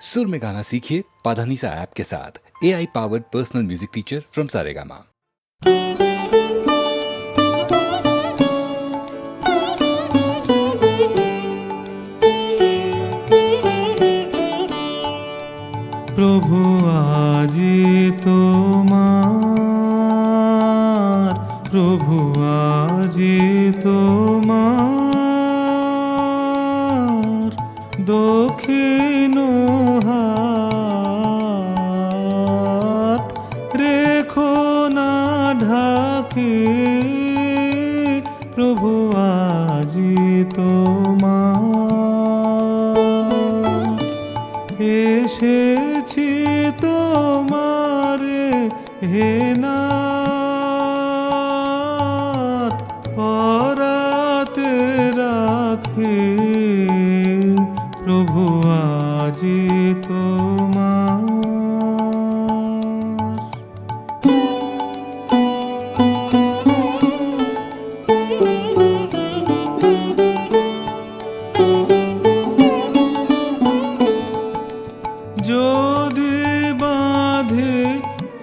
सुर में गाना सीखिए पाधानीसा ऐप के साथ। AI powered personal music teacher from Saregama. প্রভু আজি তোমার, প্রভু আজি তোমার দক্ষিণ হাত রেখো না ঢাকে, প্রভু আজি তোমার এসেছি তোমারে হে নাথ পরাতে রাখে, প্রভু আজি তোমার। যদি বাঁধে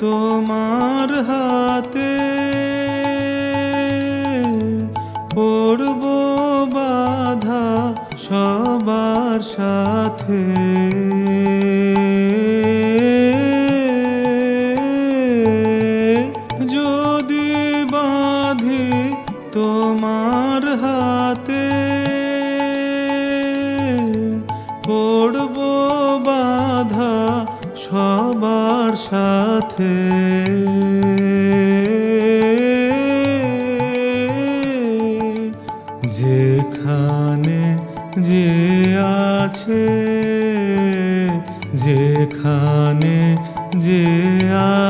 তোমার হাতে পড়ব বাধা সবার সাথে, যদি বাঁধে তোমার হাতে পড়ব বাধা সবার সাথে, যেখানে যে আছে, যেখানে যে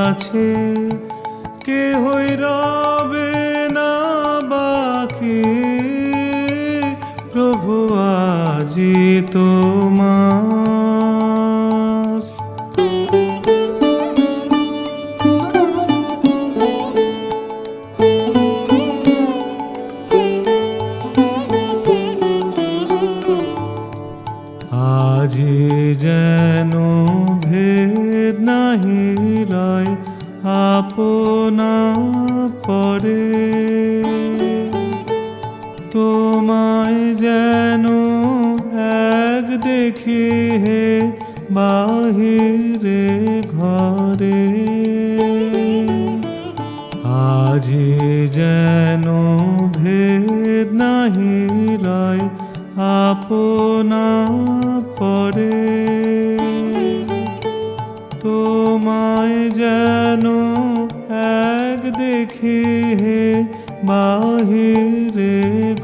আছে কেহই রবে না বাকি, প্রভু আজি তোমার। আজি যেন ভেদ নাহি রয় আপনা পরে, তোমায় যেন এক দেখি হে বাহিরে ঘরে, আজি যেন ভেদ নাহি রয় আপনা পরে, তোমায় যেন এক দেখি হে বাহিরে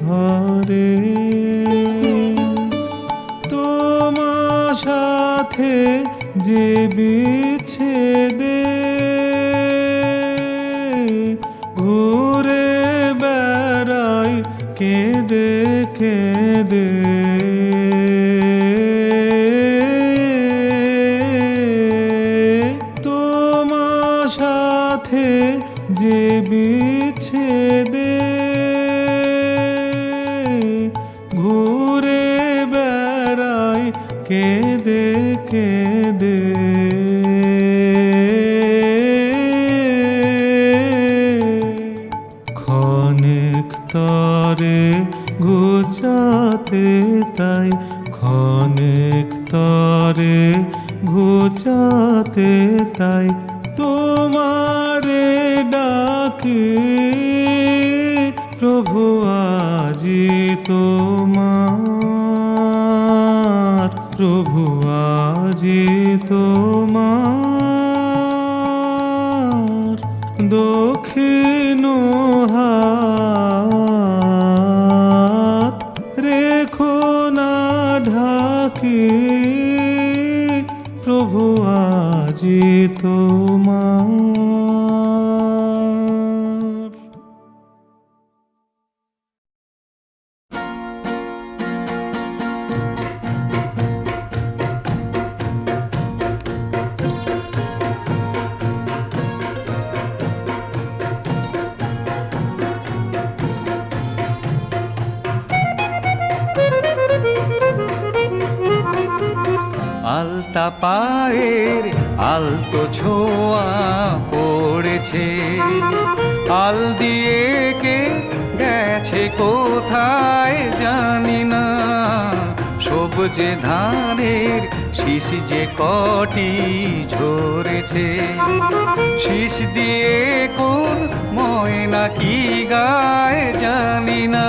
ঘরে, তোমার সাথে যে বিচ্ছেদে ঘুরে বেড়াই কেঁদে কেঁদে, তোমার সাথে যে বিচ্ছেদে ঘুরে বেড়াই কেঁদে কেঁদে, ক্ষণেক তরে ঘুচাতে তাই, ক্ষণেক তরে ঘুচাতে তাই তোমারে ডাকে, প্রভু আজি তোমার, প্রভু আজি তোমার দক্ষিণ হাত রেখো না ঢাকে, প্রভু আজি তোমার। আলতা পায়ের আলতো ছোঁয়া পড়েছে, আল দিয়ে কে গেছে কোথায় জানি না, সবুজে ধানের শীষ যে কটি ঝরেছে, শীষ দিয়ে কোন ময়না কি গায় জানি না,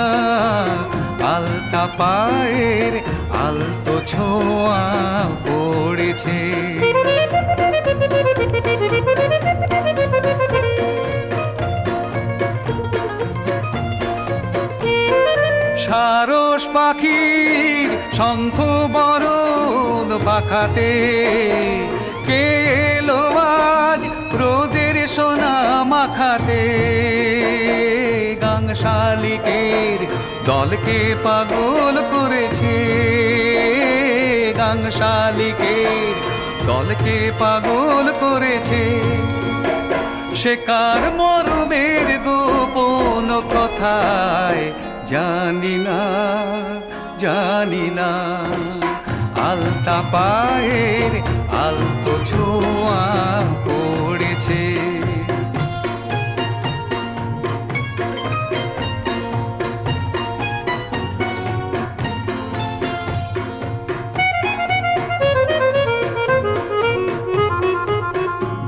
আলতা পায়ের আলতো ছোঁয়া পড়েছে। সারস পাখির শঙ্খ বরণ পাখাতে কে এলো আজ রোদের সোনা মাখাতে, গাং শালিকের দলকে পাগল করেছে, গাং শালিকের দলকে পাগল করেছে, সে কার মরমের গোপন কথায় জানি না, জানি না, আলতা পায়ের আলতো ছোঁয়া পড়েছে।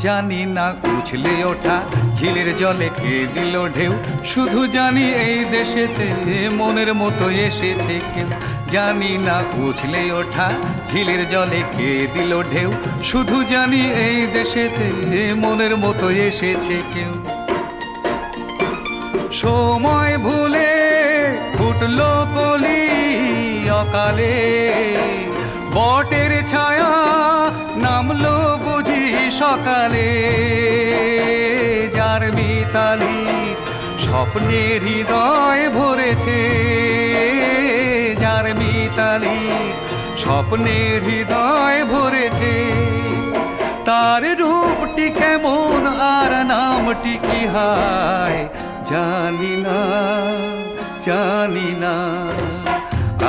জানি না উছলে ওঠা ঝিলের জলে কে দিল ঢেউ, শুধু জানি এই দেশেতে মনের মতো এসেছে কেউ, জানি না উছলে ওঠা ঝিলের জলে কে দিল ঢেউ, শুধু জানি এই দেশেতে মনের মতো এসেছে কেউ, সময় ভুলে ফুটলো কলি অকালে, বটের ছায়া নামলো বুঝি সকালে, যার মিতালি স্বপ্নের হৃদয় ভরেছে, যার মিতালি স্বপ্নের হৃদয় ভরেছে, তার রূপটি কেমন আর নামটি কি হায় জানি না, জানি না,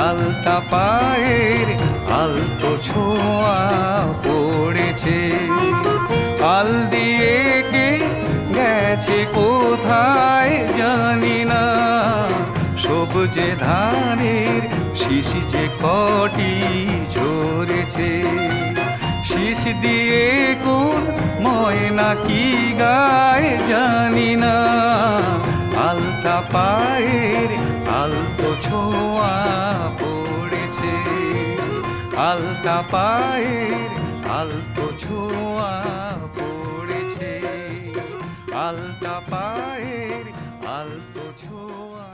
আলতা পায়ের আলতো ছোঁয়া পড়েছে, আল দিয়ে কে গেছে কোথায় জানি না, সবুজে ধানের শীষ যে কটি ঝরেছে, শীষ দিয়ে কোন ময়না কি গায় জানি না, আলতা পায়ের আলতো ছোঁয়া পড়েছে, আলতা পায়ের আলতো ছোঁয়া পড়েছে, আলতা পায়ের আলতো ছোঁয়া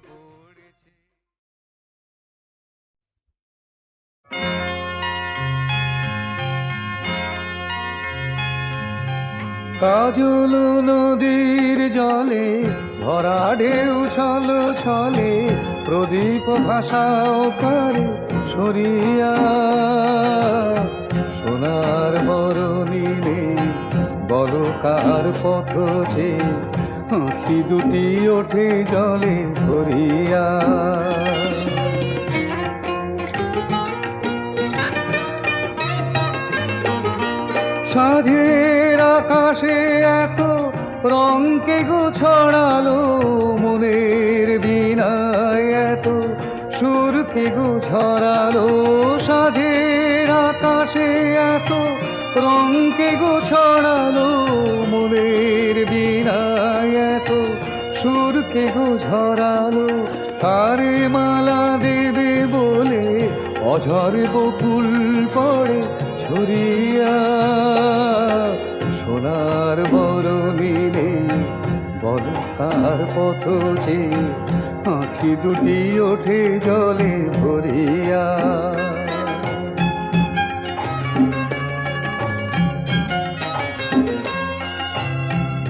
পড়েছে। কাজল নদীর জলে ভরা ঢেউ ছল ছলে, প্রদীপ ভাষাও করে সরিয়া, সোনার বরণিলে বলকার পথ যে আঁখি দুটি ওঠে জলে ভরিয়া, সাঁঝের আকাশে এত রঙকে গো ছড়ালো, মনের বীণায় এত সুরকে গো ছড়ালো, সাঁঝের আকাশে এত রঙকে গো ছড়ালো, মনের বীণায় এত সুরকে গো ঝরালো, তারে মালা দেবে বলে অঝর বকুল পড়ে ছড়িয়া, সোনার বরণিলে বলকার পথ যে আঁখি দুটি ওঠে জলে ভরিয়া,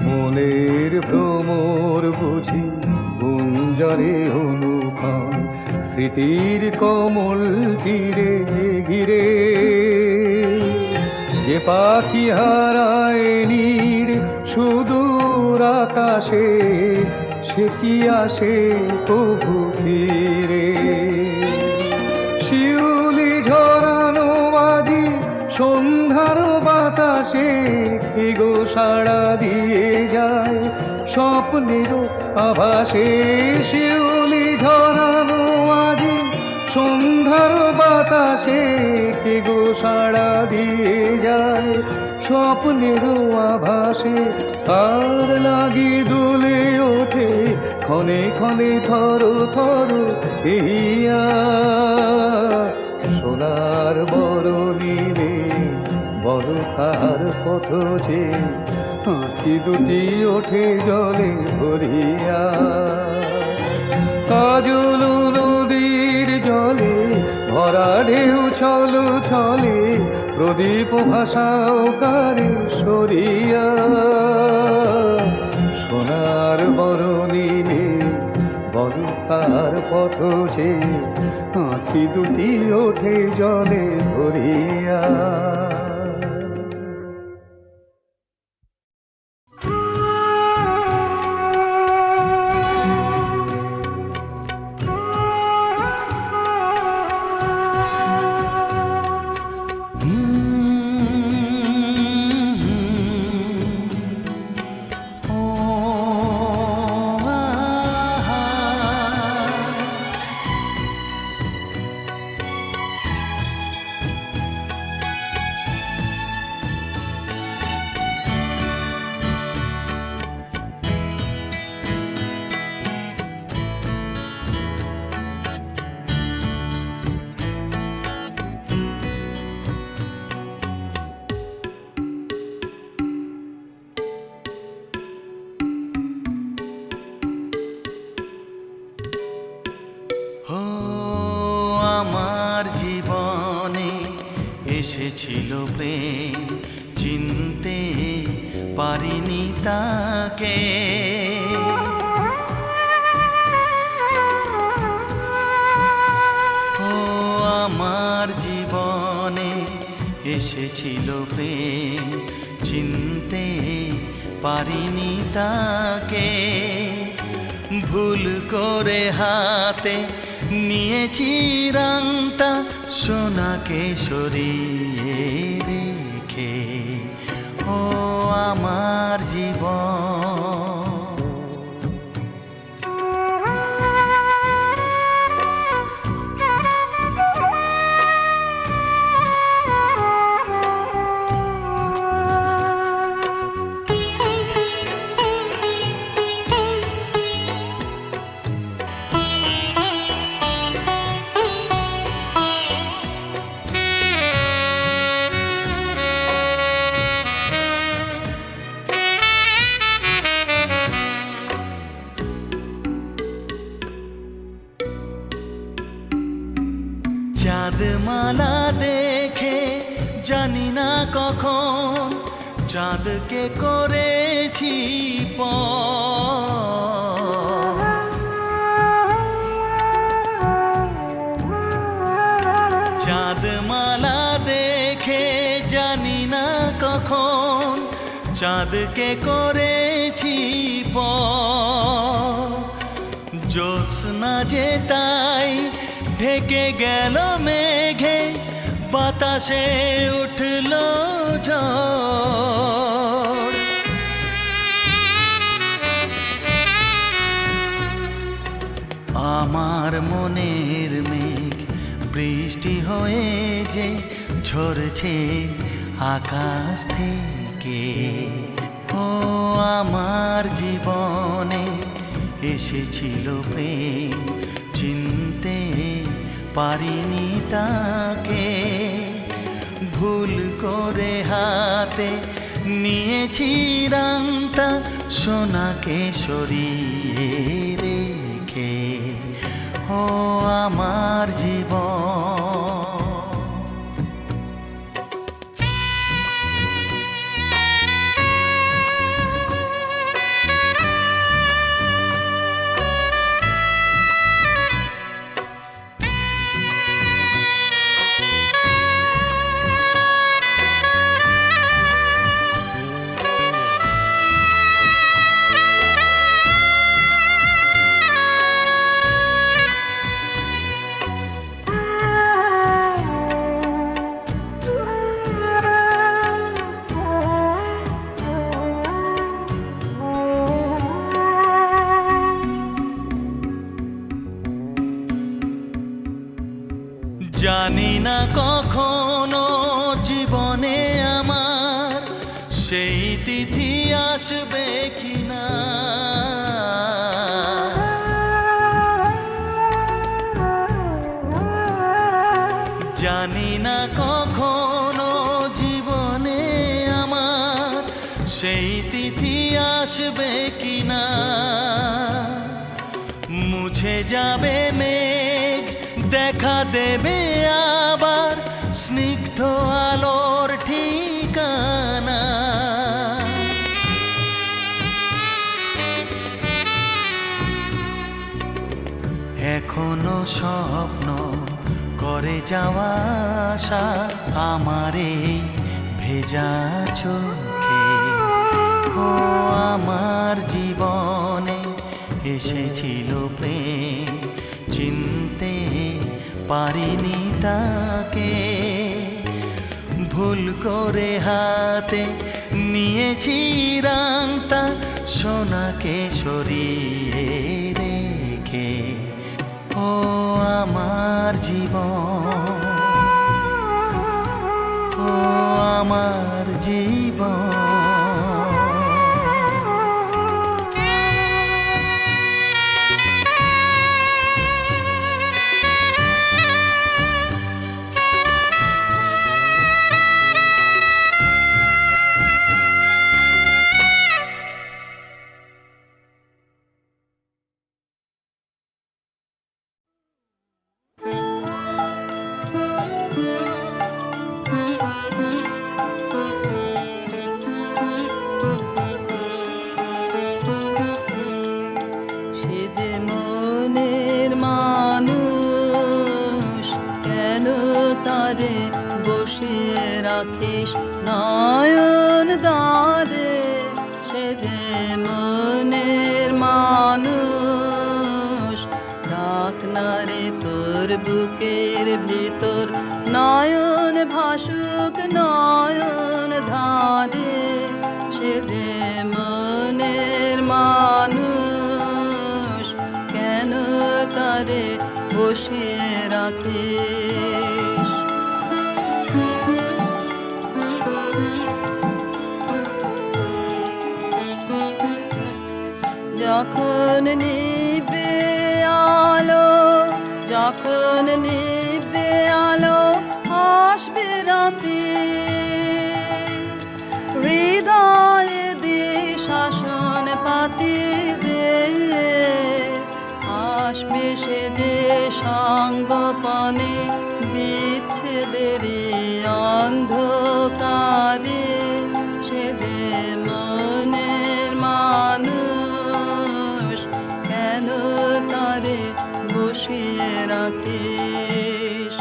মনের ভ্রমর বুঝি গুঞ্জরে অনুক্ষণ, স্মৃতির কমল তীরে ঘিরে, যে পাখি হারায় নীড় সুদূর আকাশে, সে কি আসে কভু ফিরে, শিউলি ঝরানো বাজি সন্ধ্যার বাতাসে কে গো সাড়া দিয়ে যায়, স্বপ্নের আভাসে শিউলি ঝরানো আজি। সন্ধ্যার বাতাসে কে গো সাড়া দিয়ে যায়, স্বপ্নের আভাসে তার লাগি দুলে ওঠে ক্ষণে ক্ষণে থর থর ইয়া। সোনার বরণীরে বড় কার পথ যে, আঁখি দুটি ওঠে জলে ভরিয়া। কাজল নদীর জলে ভরা ঢেউ ছল ছলে, প্রদীপ ভাষাও কারে সরিয়া। সোনার বরণীরে বড় কার পথ যে, আঁখি দুটি ওঠে জলে ভরিয়া। ও আমার জীবনে এসেছিল প্রেম, চিনতে পারিনি তাকে। ও আমার জীবনে এসেছিল প্রেম, চিনতে পারিনি তাকে। ভুল করে হাতে নিয়েছি রাংটা, সোনাকে সরিয়ে রেখে। ও আমার জীবন, চাঁদমালা দেখে জানি না কখন চাঁদকে করেছি পর। চাঁদমালা দেখে জানি না কখন চাঁদকে করেছি পর। জ্যোৎস্না যে তাই ঢেকে গেল মেঘে, বাতাসে উঠল ঝড়। আমার মনের মেঘ বৃষ্টি হয়ে যে ঝরছে আকাশ থেকে। ও আমার জীবনে এসেছিল প্রেম, চিনতে পারিনি তাকে। ভুল করে হাতে নিয়েছি রাংটা, সোনাকে সরিয়ে রেখে। ও আমার জীবন, না কখনো জীবনে আমার সেই তিথি আসবে কিনা। জানি না কখনো জীবনে আমার সেই তিথি আসবে কিনা। মুছে যাবে মেঘ, দেখা দেবে আবার স্নিগ্ধ আলোর ঠিকানা। এখনো স্বপ্ন করে যাওয়া আশা আমার এই ভেজা চোখে। ও আমার জীবনে এসেছিল প্রেম, চিনতে পারিনি তাকে। ভুল করে হাতে নিয়েছি রাংতা, সোনাকে সরিয়ে রেখে। ও আমার জীবন, ও আমার জীবন। সে যে মনের মানুষ, কেন তারে বসিয়ে রাখিস নয়ন দ্বারে। সে যে মনের মানুষ, ডাক না রে তোর বুকের ভিতর, নয়ন ভাসুক নয়ন ধারে। সে যে মনের মানুষ, কেন তারে বসিয়ে রাখিস। যখন নিবে আলো, যখন নিবে আলো, আসবে রাতে হৃদয়ে শাসন পাতি দে। আসবে সে যে সঙ্গপনে বিচ্ছেদের অন্ধকারে। সে যে মনের মানুষ, কেন তারে বসিয়ে রাখিস।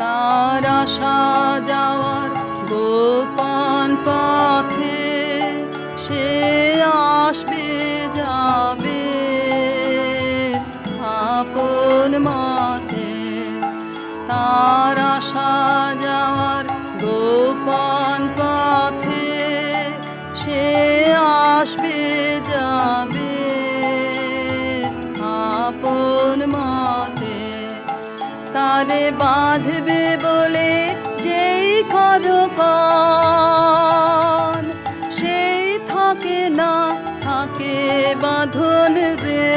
তার আশা যাওয়ার গোপন পথে, সে আসবে যাবে আপন মতে। তার আশা যাওয়ার গোপন পথে, সে আসবে যাবে আপন মতে। তারে বাঁধবে বলে যেই করকন, সেই থাকে না থাকে বাঁধন রে।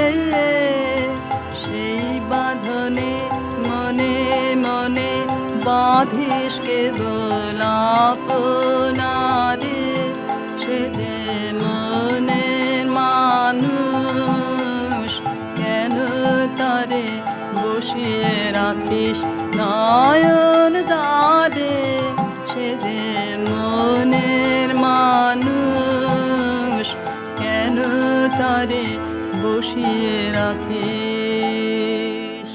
সেই বাঁধনে মনে মনে বাঁধিস কেবল আপনারে। সে যে মনের মানুষ, কেন তারে বসিয়ে রাখিস নয়ন দ্বারে। সে যে মনের মানুষ, কেন তারে বসিয়ে রাখিস।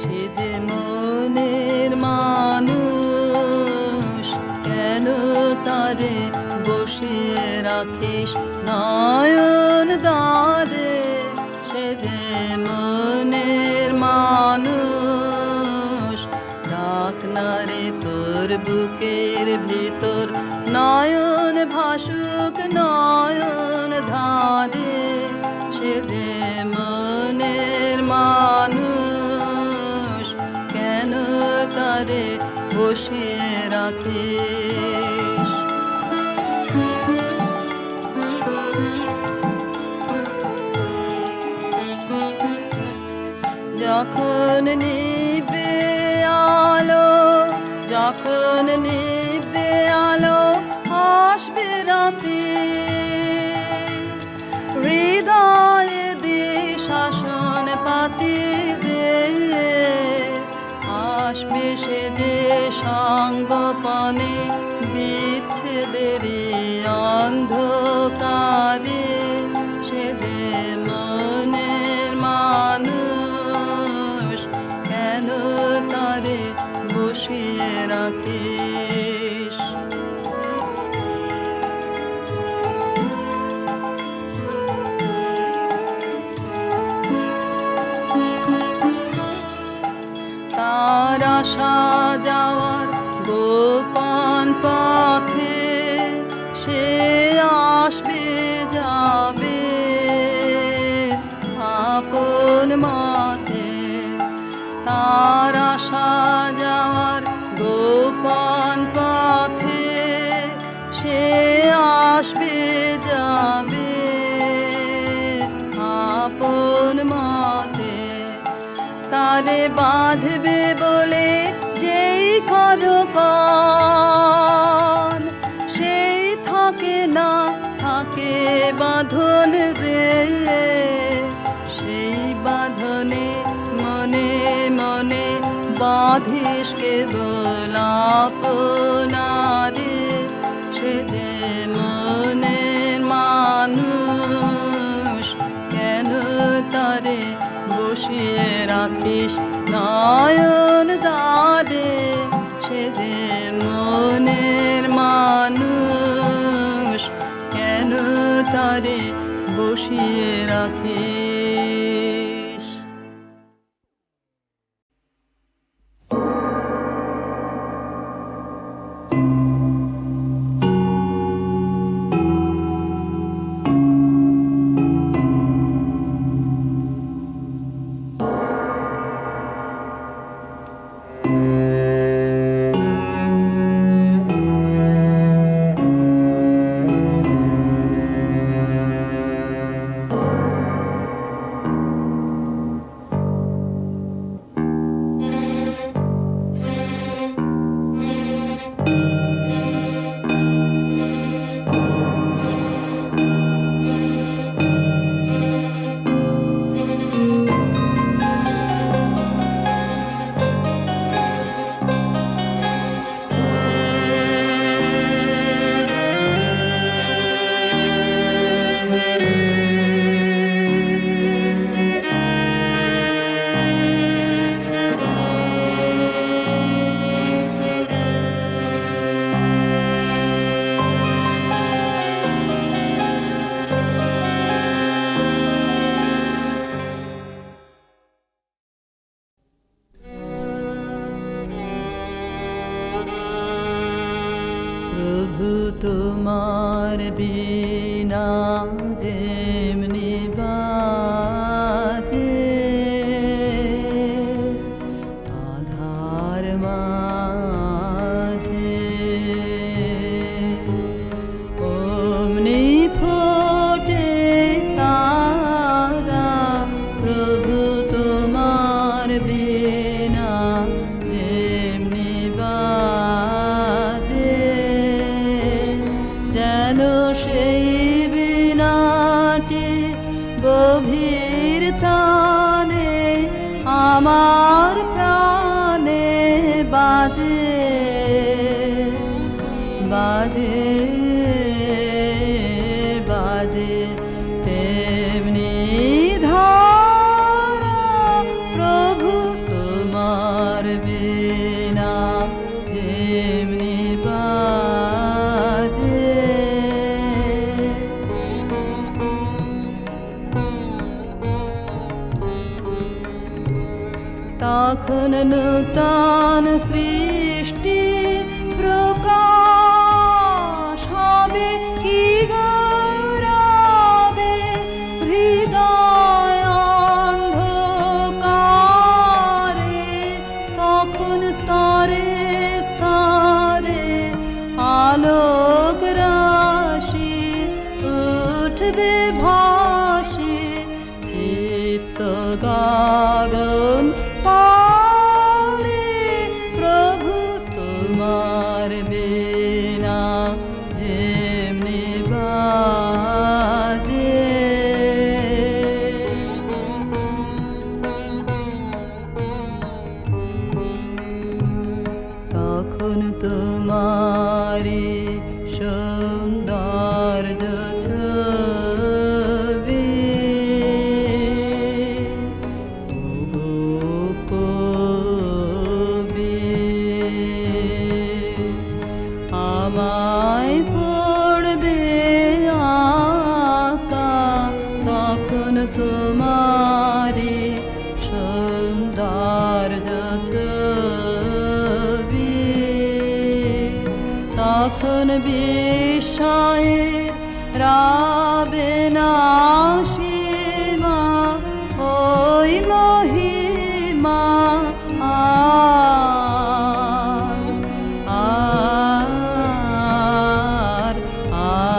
সে যে মনের মানুষ, কেন তারে বসিয়ে রাখিস নয়ন দ্বারে, সে যে মনের মানুষ। ডাক না রে তোর বুকের ভিতর, নয়ন ভাসুক নয়ন ধারে, সে যে মনের মানুষ। কেন তারে বসিয়ে রাখিস? যখন নিবে আলো, যখন নিবে আলো, আসবে রাতে, হৃদয়ে শাসন পাতি দে, আসবে সে যে সঙ্গপনে, বিচ্ছেদের অন্ধকারে, সে যে মনের মানুষ। কেন তারে বসিয়ে রাখিস? তার আসা যাওয়ার গোপন পথে, সে আসবে যাবে আপন মতে। তার আসা যাওয়ার গোপন পথে, সে আসবে যাবে আপন মতে। তারে বাঁধবে বলে যেই করকন, সেই থাকে না থাকে বাঁধন রে, সেই বাঁধনে মনে মনে বাঁধিস কেবল আপনারে, সে যে মনের মানুষ। কেন তারে বসিয়ে রাখিস নয়ন দ্বারে, সে যে মনের মানুষ। কেন তারে বসিয়ে রাখিস? প্রভু তোমার বিনা যেমনি বাজে, আধার মাঝে অমনি ফোটে তারা। প্রভু তোমার বিনা যেমনি বাজে, যেন সেই বিনাটি গভীর টানে আমার প্রাণে বাজে, বাজে বাজে। তেমনি ধারা প্রভু তোমার বিনা যেমনি বাজে, তখন নূতন সৃষ্টি প্রকাশ হবে কি গৌরবে হৃদয় অন্ধকারে তখন স্তরে স্তরে আলোক রাশি উঠবে ভাসি চিত্ত গগন পারে প্রভু তোমার বিনা যেমনি বাজে তখন তোমারি সৌন্দর্য ছবি ওগো কবি আমায় পড়বে আঁকা তখন তোমারি সৌন্দর্য ছবি তখন বিস্ময়ের রাবে না সীমা ওই মহিমা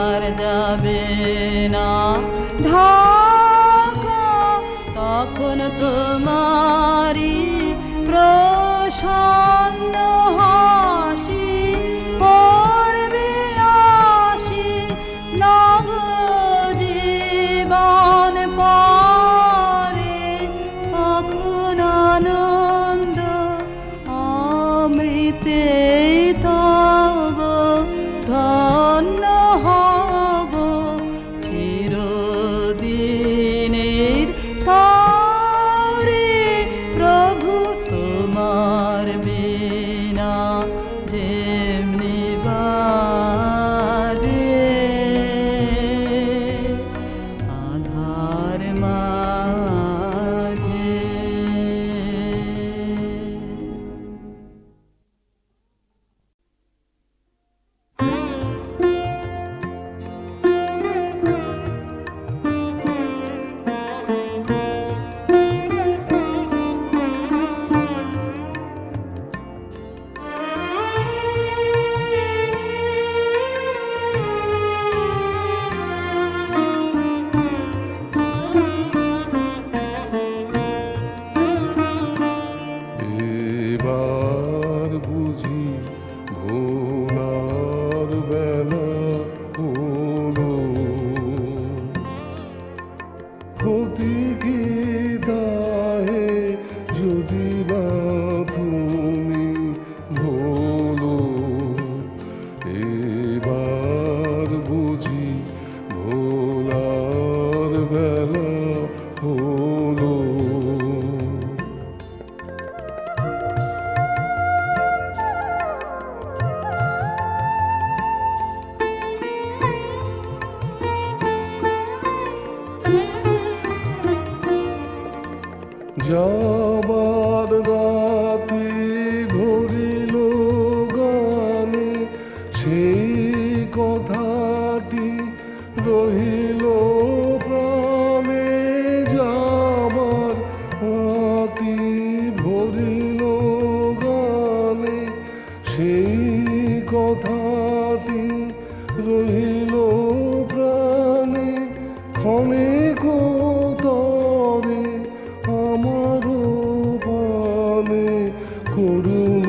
আর যাবে না ঢাকা তখন তোমারি প্রসন্ন হাসি পড়বে আসি নব জীবন পরে তখন আনন্দ অমৃতে তব ধন্য হব চিরদিনের তারে প্রভু তোমার বিনা যেমনি বাজে আধার মাঝে এবার বুঝি ভোলার বেলা হলো ক্ষতি কি দাহে যদি বা তুমি ভোলো এবার বুঝি ভোলার বেলা হলো যাবার রাতি ভরিল গানে সেই কথাটি রহিল প্রাণে যাবার রাতি ভরিল গানে সেই কথাটি রহিল প্রাণে ক্ষণে কোতরে আমার পানে করুণ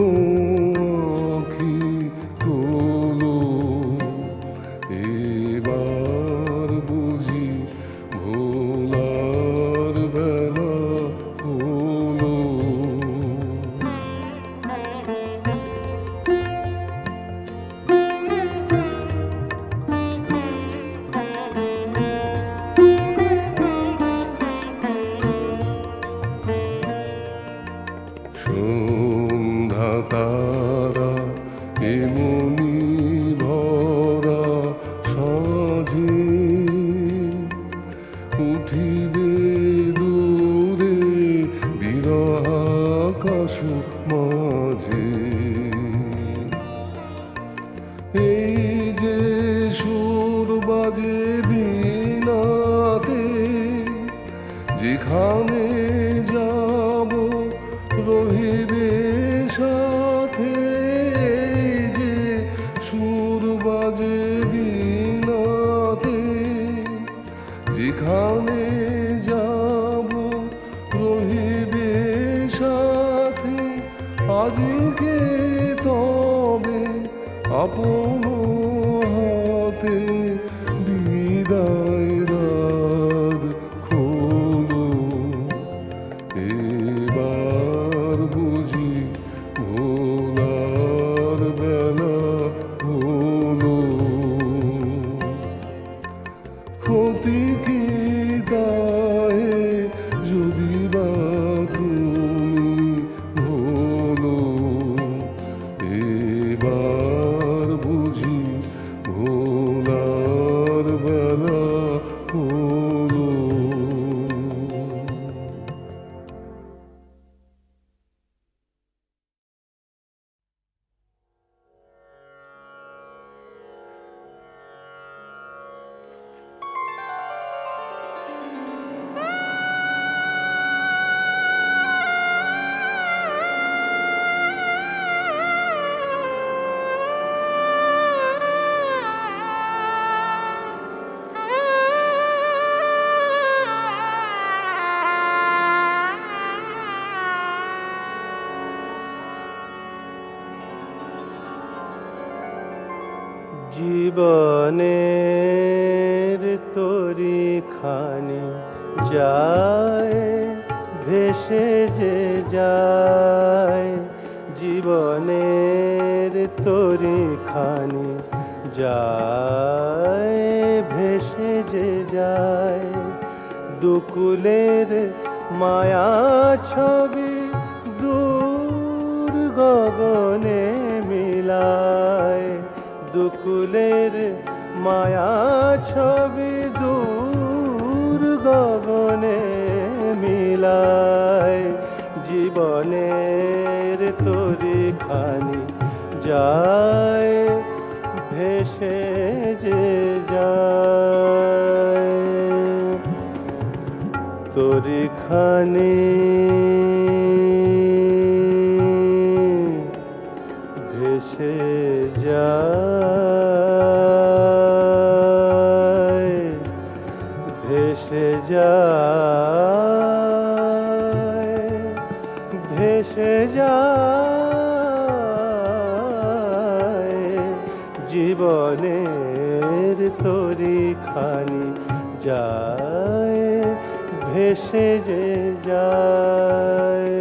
আঁখি তোলো এবার বুঝি ভোলার বেলা হলো সন্ধ্যা তারা এমনি ভরা সাজে উঠিবে দূরে বিরহাকুল আকাশ মাঝে। এই যে সুর বাজে বীণাতে, যেখানে যাব রহিবে সাথে। এই যে সুর বাজে বীণাতে, যেখানে যাব রহিবে সাথে। আজকে তবে আপন হাতে বিদায় রাত খোলো। এবার বুঝি ভোলার বেলা হলো। ক্ষতি কি দায়ে যদি বা তুমি ভোলো। এবার বুঝি ভোলার বেলা হলো। জীবনের তরিখানি যায় ভেসে যে যায়। জীবনের তরিখানি যায় ভেসে যে যায়। দুকুলের মায়া ছবি দূর গগনে মিলায়। দুকুলের মায়া ছবি দূর গগনে মিলায়। জীবনের তরিখানি যায় ভেসে যে যায়। তরিখানি ভেসে যায় ভেসে যায় ভেসে যায়। জীবনের তরিখানি যায় ভেসে যে যায়।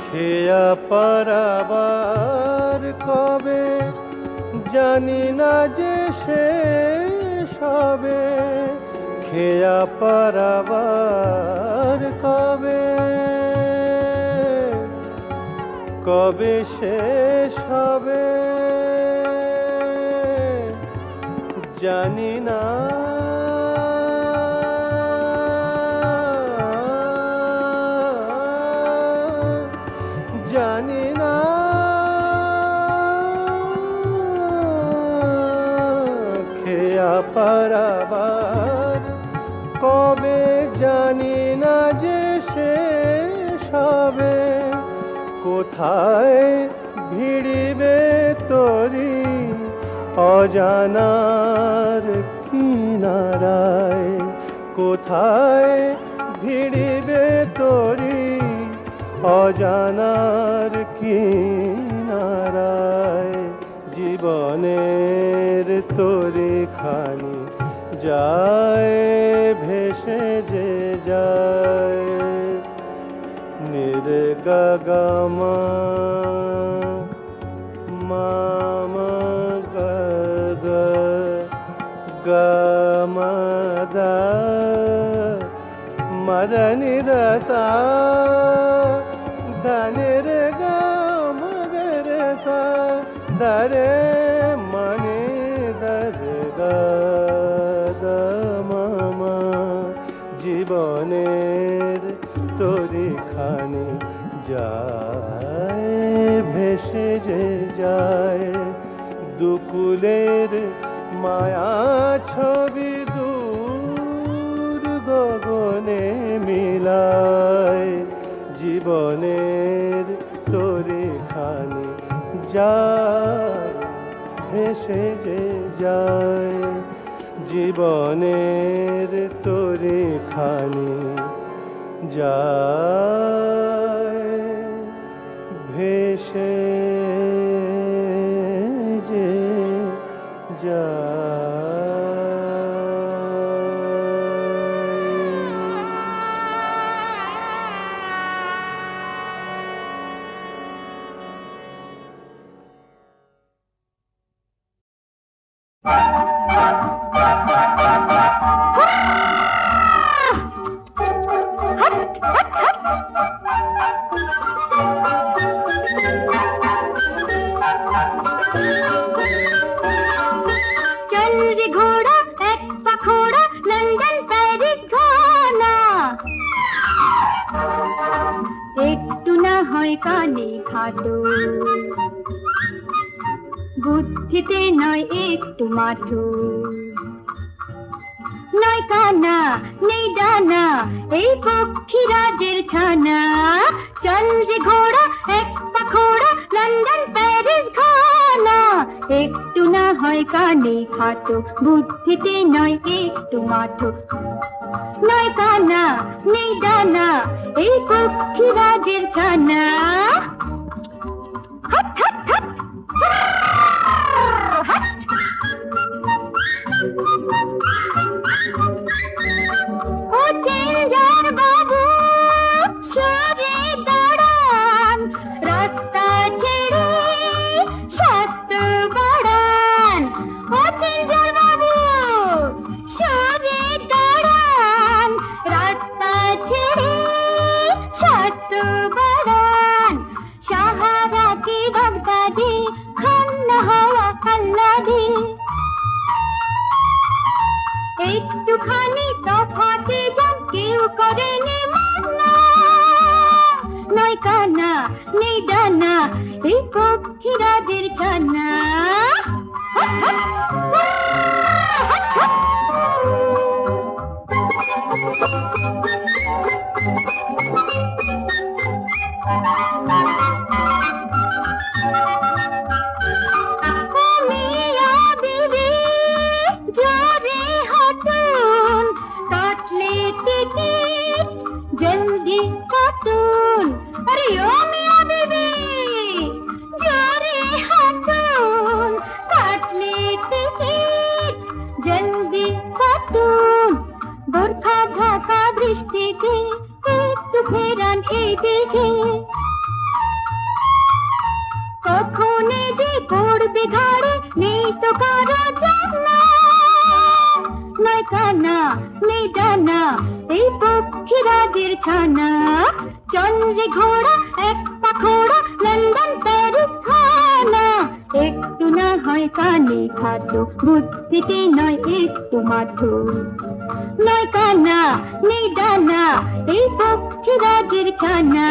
খেয়া পারাবার কবে জানি না যে শেষ হবে। খেয়া পারাবার কবে কবে শেষ হবে জানি না। জানি না খেয়া পারাবার কবে জানি না যে শেষ হবে। কোথায় ভিড়িবে তরি অজানার কিনারায়। কোথায় ভিড়িবে তরি অজানার কিনারায়। জীবনের তরিখানি যায় ভেসে যে যায়। নির্গা গা মা মা దని దసా ధని రే గా మగరే సా దరే మని দরে গা দা মামা জীবনের তরি খানি যায় ভেসে যে যায় দুকুলের মায়া ছবি দূর গগনে মিলায় জীবনের তরি খানি যায় ভেসে যে যায় জীবনের তরি খানি যায় ভেসে যে चल रे घोड़ा एक पखोड़ा लंदन पेरिस घाना একটু না হয় কানে খাটো বুদ্ধিতে নয় একটু মাঠো নয় কানা নেই ডানা এই পক্ষী রাজের ছানা চল রে ঘোড়া এক পাখোড়া লন্ডন প্যারিস ঘানা একটু না হয় কানে খাটো বুদ্ধিতে নয় একটু মাঠো নয় কানা নেই ডানা এই পক্ষী রাজের ছানা হাট হাট হাট হাট ও চেঞ্জার বাবু সরে দাঁড়ান রাস্তা ছেড়ে স্বাস্থ্য বাড়ান ও চেঞ্জার বাবু সরে দাঁড়ান রাস্তা ছেড়ে স্বাস্থ্য বাড়ান সাহারা কি বাগদাদি খান্না হাওয়া আল্লাদি একটুখানি তফাতে যান কেউ করেনি মানা নয় কানা নেই ডানা এই পক্ষী রাজের ছানা जल्दी काटून अरे ओ मियां बीबी जोरे हाथून काट ले टिकट जल्दी काटून बरखा ढाका दृष्टि के একটু ফেরান এই দিকে কখনে যে পড়বে ঘাড়ে নেই তো কারো জানা নয় কানা নেই ডানা এই পক্ষী রাজের ছানা চল রে ঘোড়া এক পাখোড়া লন্ডন প্যারিস ঘানা একটু না হয় কানে খাটো বুদ্ধিতে নয় একটু মাঠো নয় কানা নেই ডানা এই পক্ষী রাজের ছানা